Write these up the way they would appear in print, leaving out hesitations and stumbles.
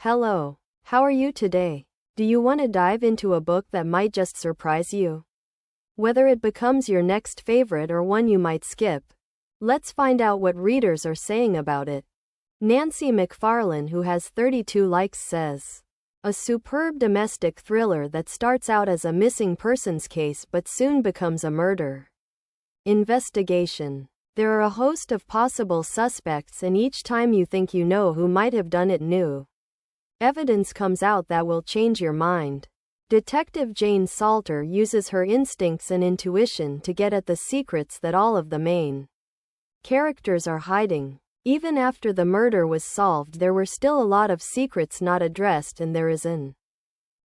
Hello. How are you today? Do you want to dive into a book that might just surprise you? Whether it becomes your next favorite or one you might skip, let's find out what readers are saying about it. Nancy McFarlane, who has 32 likes, says, a superb domestic thriller that starts out as a missing persons case but soon becomes a murder investigation. There are a host of possible suspects, and each time you think you know who might have done it, new evidence comes out that will change your mind. Detective Jane Salter uses her instincts and intuition to get at the secrets that all of the main characters are hiding. Even after the murder was solved, there were still a lot of secrets not addressed, and there is an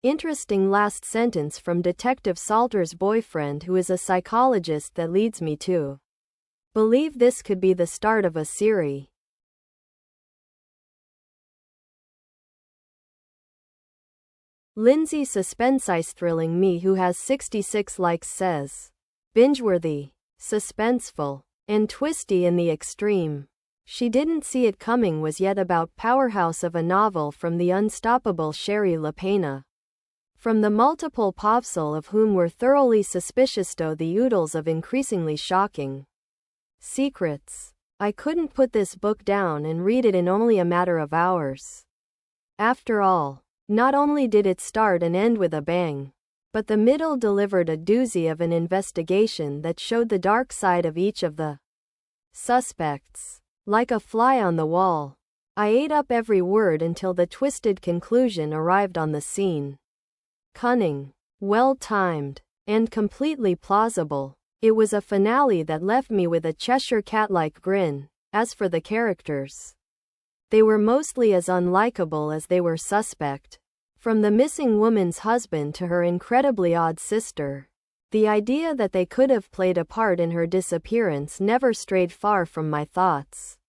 interesting last sentence from Detective Salter's boyfriend, who is a psychologist, that leads me to believe this could be the start of a series. Lindsay Suspense thrilling me, who has 66 likes, says, binge-worthy, suspenseful, and twisty in the extreme. She Didn't See It Coming was yet about powerhouse of a novel from the unstoppable Shari Lapena. From the multiple popsel of whom were thoroughly suspicious to the oodles of increasingly shocking secrets. I couldn't put this book down and read it in only a matter of hours. After all, not only did it start and end with a bang, but the middle delivered a doozy of an investigation that showed the dark side of each of the suspects. Like a fly on the wall, I ate up every word until the twisted conclusion arrived on the scene. Cunning, well-timed, and completely plausible, it was a finale that left me with a Cheshire cat-like grin. As for the characters, they were mostly as unlikable as they were suspect. From the missing woman's husband to her incredibly odd sister, the idea that they could have played a part in her disappearance never strayed far from my thoughts.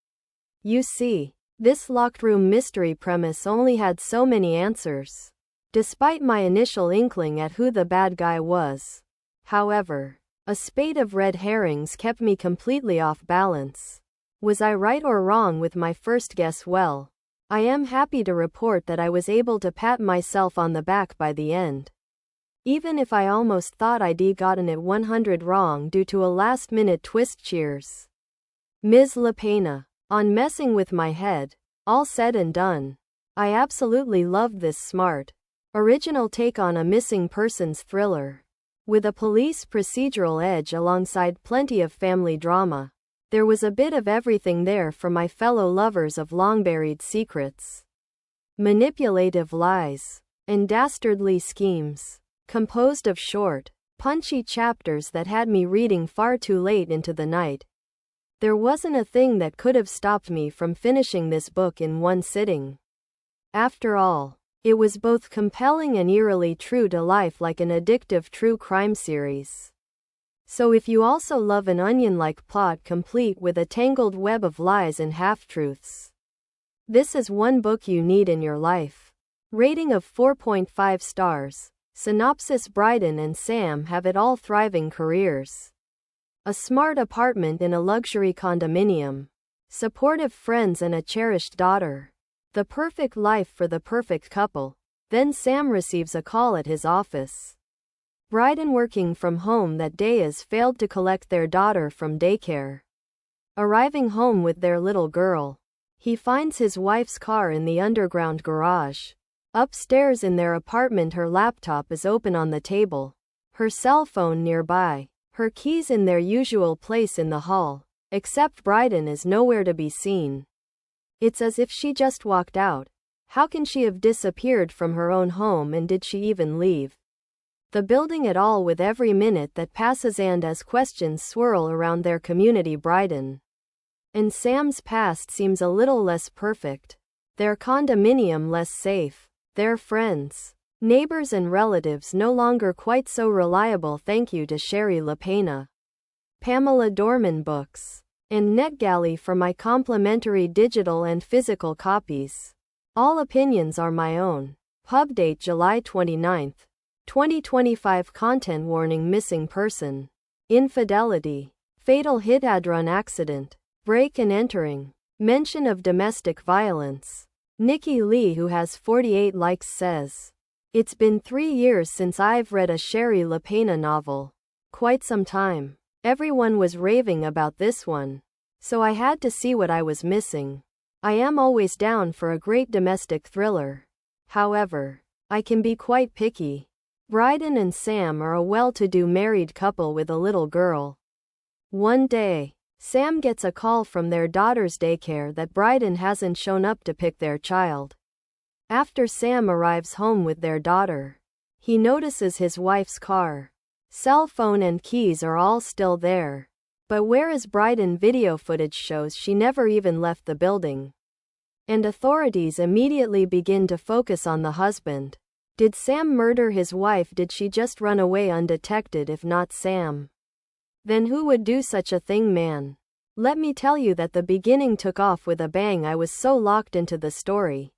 You see, this locked room mystery premise only had so many answers, despite my initial inkling at who the bad guy was. However, a spate of red herrings kept me completely off balance. Was I right or wrong with my first guess? Well, I am happy to report that I was able to pat myself on the back by the end. Even if I almost thought I'd gotten it 100 wrong due to a last-minute twist. Cheers, Ms. Lapena, on messing with my head. All said and done, I absolutely loved this smart, original take on a missing persons thriller. With a police procedural edge alongside plenty of family drama, there was a bit of everything there for my fellow lovers of long-buried secrets, manipulative lies, and dastardly schemes, composed of short, punchy chapters that had me reading far too late into the night. There wasn't a thing that could have stopped me from finishing this book in one sitting. After all, it was both compelling and eerily true to life, like an addictive true crime series. So if you also love an onion-like plot complete with a tangled web of lies and half-truths, this is one book you need in your life. Rating of 4.5 stars. Synopsis: Bryden and Sam have it all: thriving careers, a smart apartment in a luxury condominium, supportive friends, and a cherished daughter. The perfect life for the perfect couple. Then Sam receives a call at his office. Bryden, working from home that day, has failed to collect their daughter from daycare. Arriving home with their little girl, he finds his wife's car in the underground garage. Upstairs in their apartment, her laptop is open on the table, her cell phone nearby, her keys in their usual place in the hall, except Bryden is nowhere to be seen. It's as if she just walked out. How can she have disappeared from her own home, and did she even leave the building at all? With every minute that passes and as questions swirl around their community, Bryden and Sam's past seems a little less perfect, their condominium less safe, their friends, neighbors and relatives no longer quite so reliable. Thank you to Shari Lapena, Pamela Dorman Books, and NetGalley for my complimentary digital and physical copies. All opinions are my own. Pub date July 29, 2025. Content warning: missing person, infidelity, fatal hit-and-run accident, break and entering, mention of domestic violence. Nikki Lee, who has 48 likes, says, "It's been 3 years since I've read a Shari Lapena novel. Quite some time. Everyone was raving about this one. So I had to see what I was missing. I am always down for a great domestic thriller. However, I can be quite picky. Bryden and Sam are a well-to-do married couple with a little girl. One day, Sam gets a call from their daughter's daycare that Bryden hasn't shown up to pick their child. After Sam arrives home with their daughter, he notices his wife's car, cell phone and keys are all still there. But whereas Bryden video footage shows she never even left the building. And authorities immediately begin to focus on the husband. Did Sam murder his wife? Did she just run away undetected? If not Sam, then who would do such a thing, man? Let me tell you that the beginning took off with a bang. I was so locked into the story,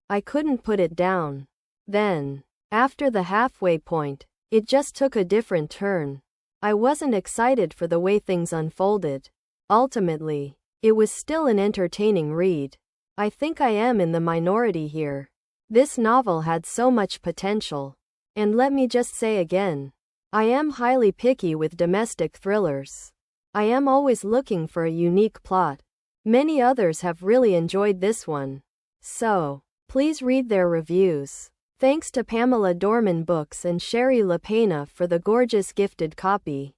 I couldn't put it down. Then, after the halfway point, it just took a different turn. I wasn't excited for the way things unfolded. Ultimately, it was still an entertaining read. I think I am in the minority here. This novel had so much potential. And let me just say again, I am highly picky with domestic thrillers. I am always looking for a unique plot. Many others have really enjoyed this one. So, please read their reviews. Thanks to Pamela Dorman Books and Shari Lapena for the gorgeous gifted copy.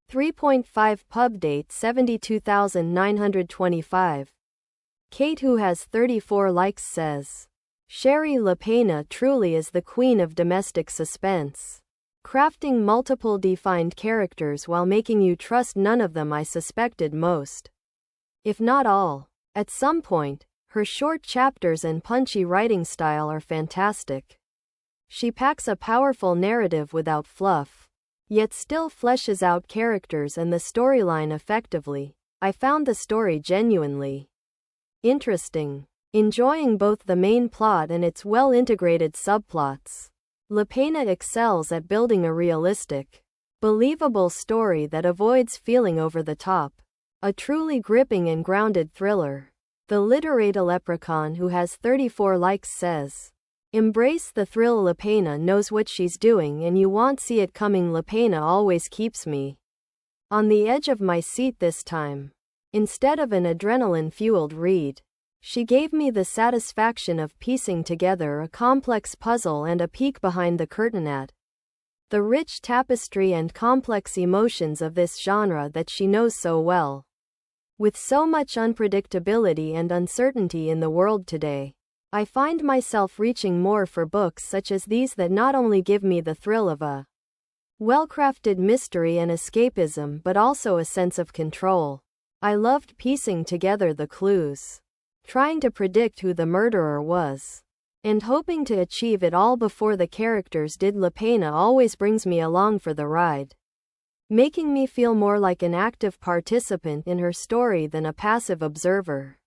3.5 pub date 72,925. Kate, who has 34 likes, says, "Shari Lapena truly is the queen of domestic suspense. Crafting multiple defined characters while making you trust none of them. I suspected most, if not all, at some point. Her short chapters and punchy writing style are fantastic. She packs a powerful narrative without fluff, yet still fleshes out characters and the storyline effectively. I found the story genuinely interesting, enjoying both the main plot and its well-integrated subplots. Lapena excels at building a realistic, believable story that avoids feeling over the top. A truly gripping and grounded thriller." The literate leprechaun, who has 34 likes, says, "Embrace the thrill. Lapena knows what she's doing and you won't see it coming. Lapena always keeps me on the edge of my seat. This time, instead of an adrenaline-fueled read, she gave me the satisfaction of piecing together a complex puzzle and a peek behind the curtain at the rich tapestry and complex emotions of this genre that she knows so well. With so much unpredictability and uncertainty in the world today, I find myself reaching more for books such as these that not only give me the thrill of a well-crafted mystery and escapism but also a sense of control. I loved piecing together the clues, trying to predict who the murderer was, and hoping to achieve it all before the characters did. Lapena always brings me along for the ride, making me feel more like an active participant in her story than a passive observer.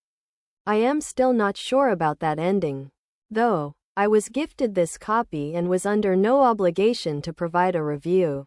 I am still not sure about that ending, though. I was gifted this copy and was under no obligation to provide a review.